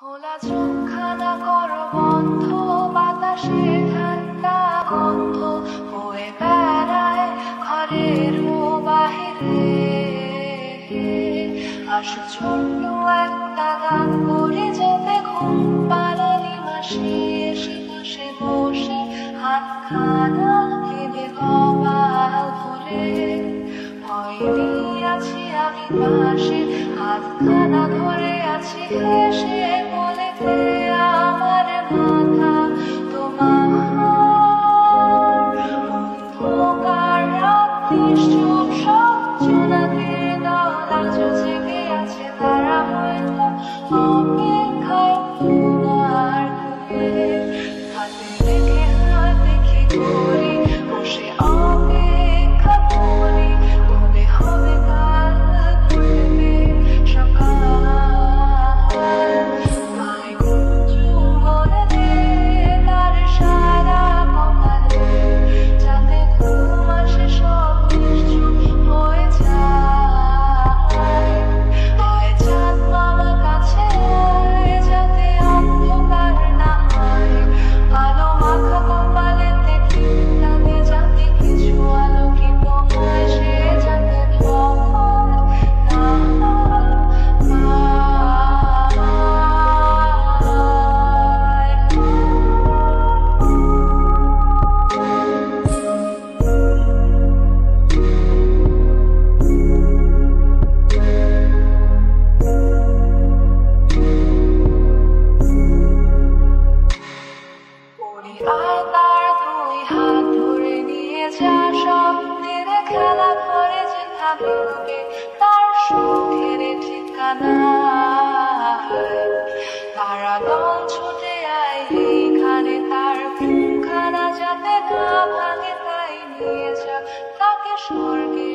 খোলা চোখখানা করো বন্ধ, বাতাসে ঠান্ডা গন্ধ বয়ে বেড়ায় ঘরেরও বাহিরে। আসো ছোট্ট একটা গান করে যাতে ঘুম পাড়ানি মাসে, এসে পাশে বসে হাতখানা দেবে কপাল ধরে। ভয় নিয়ে আছি আমি পাশে, হাতখানা ধরে আছি হেসে, বলে দে আমার মাথা তোমার। অন্ধকার রাত নিশ্চুপ সব জোনাকির দল আজও জেগে আছে, তারা হয়তো অপেক্ষায় তোমার ঘুরে। হাতে রেখে হাত দেখি করি বসে অপেক্ষা করি, কবে হবে কাল ঘুরবে সকাল। গায়ে কুঞ্জু বলে দে তার সারা কপালে, যাতে ঘুম আসে সব নিশ্চুপ হয়ে যায়। আয় চাঁদ মামা কাছে আয়, যাতে অন্ধকার না হয়। আলো মাখা কপালেতে টিপটা দে, যাতে কিছু আলোকিত হয়, সে যাতে ভয় না পায়। পড়ি আয় তার দুই হাত ধরে নিয়ে যা, স্বপ্নের খেলা ঘরে যেখানে হবে তার সুখের ঠিকানায়। তারা দল ছুটে আয় এইখানে, তার ঘুমখানা যাতে না ভাঙে তাই নিয়ে যা তাকে স্বর্গে